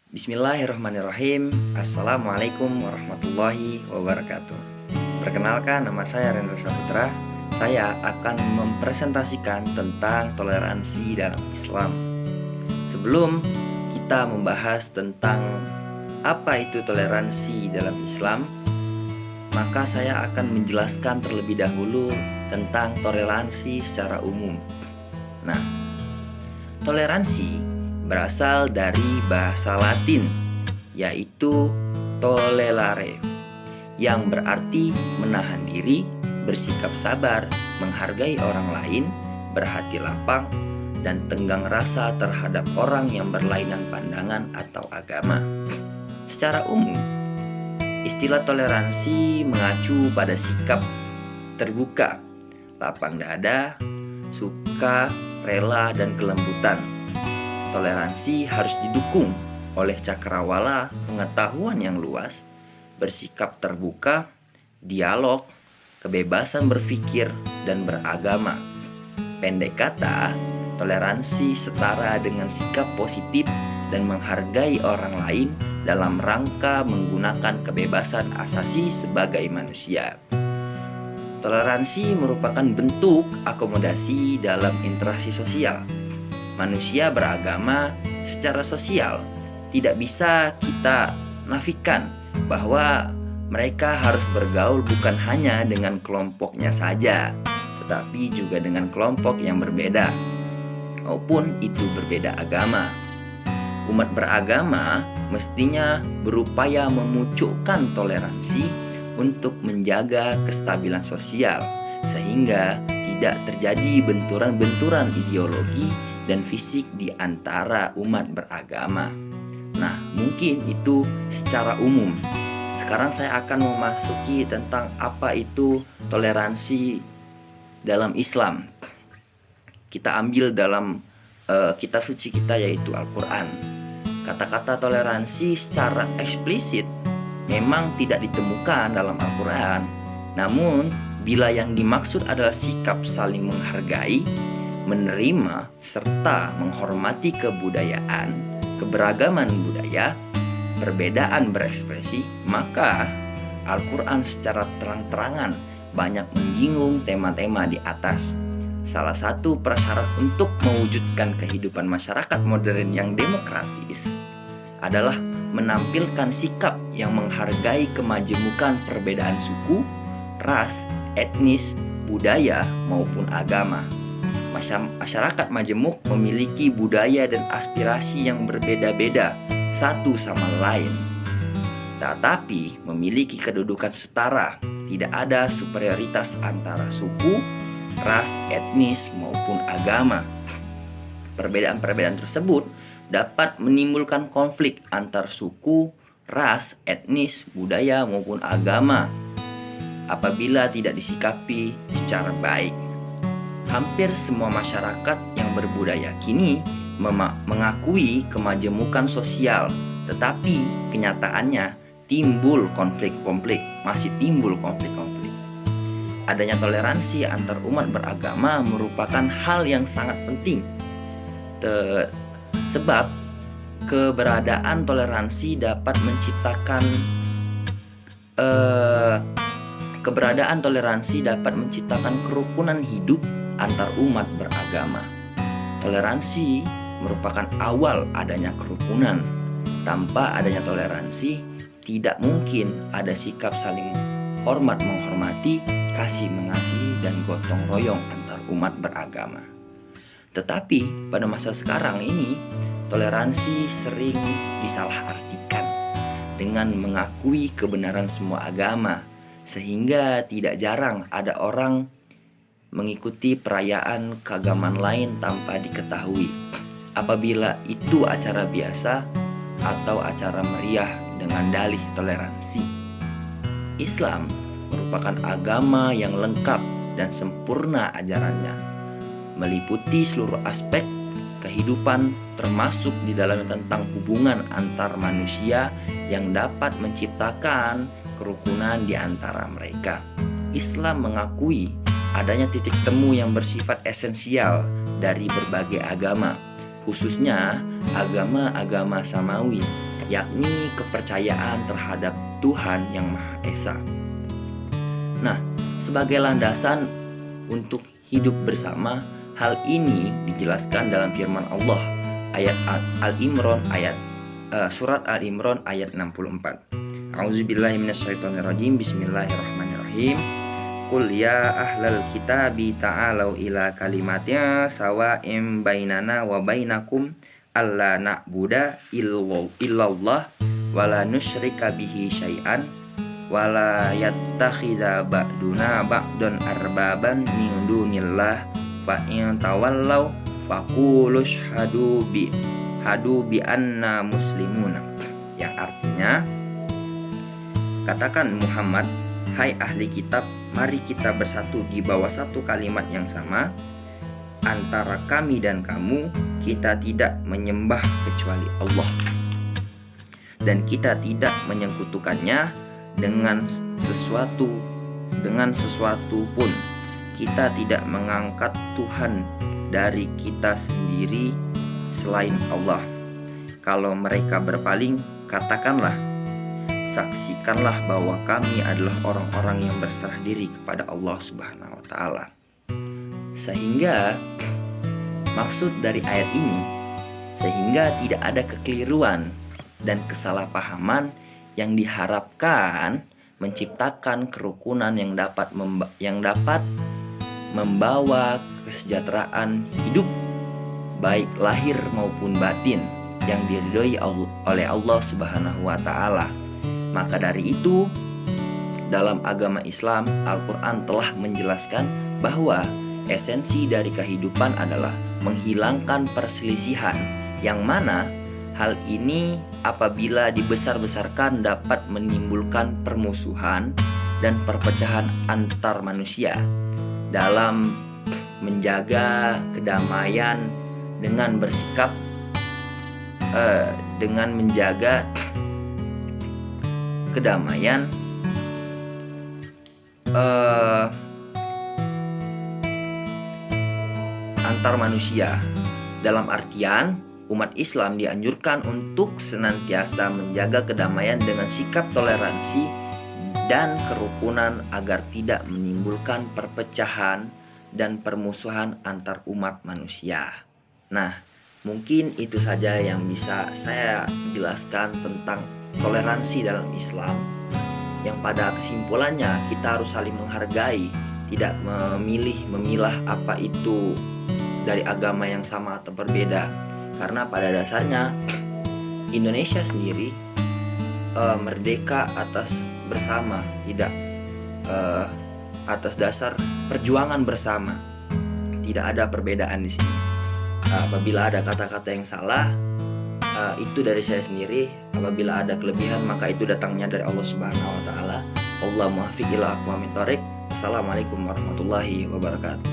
Bismillahirrahmanirrahim. Assalamualaikum warahmatullahi wabarakatuh. Perkenalkan, nama saya Rendra Saputra. Saya akan mempresentasikan tentang toleransi dalam Islam. Sebelum kita membahas tentang apa itu toleransi dalam Islam, maka saya akan menjelaskan terlebih dahulu tentang toleransi secara umum. Nah, toleransi berasal dari bahasa Latin, yaitu tolelare, yang berarti menahan diri, bersikap sabar, menghargai orang lain, berhati lapang, dan tenggang rasa terhadap orang yang berlainan pandangan atau agama. Secara umum, istilah toleransi mengacu pada sikap terbuka, lapang dada, suka, rela, dan kelembutan. Toleransi harus didukung oleh cakrawala pengetahuan yang luas, bersikap terbuka, dialog, kebebasan berpikir, dan beragama. Pendek kata, toleransi setara dengan sikap positif dan menghargai orang lain dalam rangka menggunakan kebebasan asasi sebagai manusia. Toleransi merupakan bentuk akomodasi dalam interaksi sosial. Manusia beragama secara sosial tidak bisa kita nafikan bahwa mereka harus bergaul bukan hanya dengan kelompoknya saja, tetapi juga dengan kelompok yang berbeda, maupun itu berbeda agama. Umat beragama mestinya berupaya memunculkan toleransi untuk menjaga kestabilan sosial, sehingga tidak terjadi benturan-benturan ideologi dan fisik di antara umat beragama. Nah, mungkin itu secara umum. Sekarang saya akan memasuki tentang apa itu toleransi dalam Islam. Kita ambil dalam kitab suci kita, yaitu Al-Quran. Kata-kata toleransi secara eksplisit memang tidak ditemukan dalam Al-Quran. Namun, bila yang dimaksud adalah sikap saling menghargai, menerima, serta menghormati kebudayaan, keberagaman budaya, perbedaan berekspresi, maka Al-Quran secara terang-terangan banyak menyinggung tema-tema di atas. Salah satu prasyarat untuk mewujudkan kehidupan masyarakat modern yang demokratis adalah menampilkan sikap yang menghargai kemajemukan perbedaan suku, ras, etnis, budaya, maupun agama. Masyarakat majemuk memiliki budaya dan aspirasi yang berbeda-beda satu sama lain, tetapi memiliki kedudukan setara. Tidak ada superioritas antara suku, ras, etnis, maupun agama. Perbedaan-perbedaan tersebut dapat menimbulkan konflik antar suku, ras, etnis, budaya, maupun agama apabila tidak disikapi secara baik. Hampir semua masyarakat yang berbudaya kini mengakui kemajemukan sosial, tetapi kenyataannya masih timbul konflik-konflik. Adanya toleransi antar umat beragama merupakan hal yang sangat penting, sebab keberadaan toleransi dapat menciptakan kerukunan hidup antar umat beragama. Toleransi merupakan awal adanya kerukunan. Tanpa adanya toleransi, tidak mungkin ada sikap saling hormat menghormati, kasih mengasihi, dan gotong royong antar umat beragama. Tetapi pada masa sekarang ini, toleransi sering disalahartikan dengan mengakui kebenaran semua agama, sehingga tidak jarang ada orang mengikuti perayaan keagamaan lain tanpa diketahui, apabila itu acara biasa atau acara meriah dengan dalih toleransi. Islam merupakan agama yang lengkap dan sempurna ajarannya, meliputi seluruh aspek kehidupan, termasuk di dalamnya tentang hubungan antar manusia yang dapat menciptakan kerukunan di antara mereka. Islam mengakui adanya titik temu yang bersifat esensial dari berbagai agama, khususnya agama-agama samawi, yakni kepercayaan terhadap Tuhan yang Maha Esa. Nah, sebagai landasan untuk hidup bersama, hal ini dijelaskan dalam firman Allah ayat Al-Imran surat Al-Imran ayat 64. A'udzubillahi minasyaitonirrajim. Bismillahirrahmanirrahim. Qul ya ahlal kitabi ta'alau ila kalimatin sawa'im bainana wa bainakum alla na'buda illallah wa la nusyrika bihi syai'an wa la yattakhidha ba'duna ba'dan arbaban min dunillah fa in tawallaw faqulu syhadu bi anna muslimuna. Yang artinya, katakan Muhammad, hai ahli kitab, mari kita bersatu di bawah satu kalimat yang sama. Antara kami dan kamu, kita tidak menyembah kecuali Allah, dan kita tidak menyekutukannya dengan sesuatu pun. Kita tidak mengangkat Tuhan dari kita sendiri selain Allah. Kalau mereka berpaling, katakanlah, saksikanlah bahwa kami adalah orang-orang yang berserah diri kepada Allah Subhanahu wa Ta'ala. Sehingga maksud dari ayat ini, sehingga tidak ada kekeliruan dan kesalahpahaman yang diharapkan menciptakan kerukunan yang dapat membawa kesejahteraan hidup baik lahir maupun batin yang diridhoi oleh Allah Subhanahu wa Ta'ala. Maka dari itu, dalam agama Islam, Al-Quran telah menjelaskan bahwa esensi dari kehidupan adalah menghilangkan perselisihan, yang mana hal ini apabila dibesar-besarkan dapat menimbulkan permusuhan dan perpecahan antar manusia. Dalam menjaga kedamaian dengan bersikap dengan menjaga kedamaian antar manusia. Dalam artian, umat Islam dianjurkan untuk senantiasa menjaga kedamaian dengan sikap toleransi dan kerukunan agar tidak menimbulkan perpecahan dan permusuhan antar umat manusia. Nah, mungkin itu saja yang bisa saya jelaskan tentang toleransi dalam Islam, yang pada kesimpulannya kita harus saling menghargai, tidak memilah apa itu dari agama yang sama atau berbeda. Karena pada dasarnya Indonesia sendiri merdeka atas bersama, tidak atas dasar perjuangan bersama. Tidak ada perbedaan di sini. Apabila ada kata-kata yang salah, itu dari saya sendiri. Apabila ada kelebihan, maka itu datangnya dari Allah Subhanahu wa Ta'ala. Allahumma muwaffiq ila aqwamit thoriq. Assalamualaikum warahmatullahi wabarakatuh.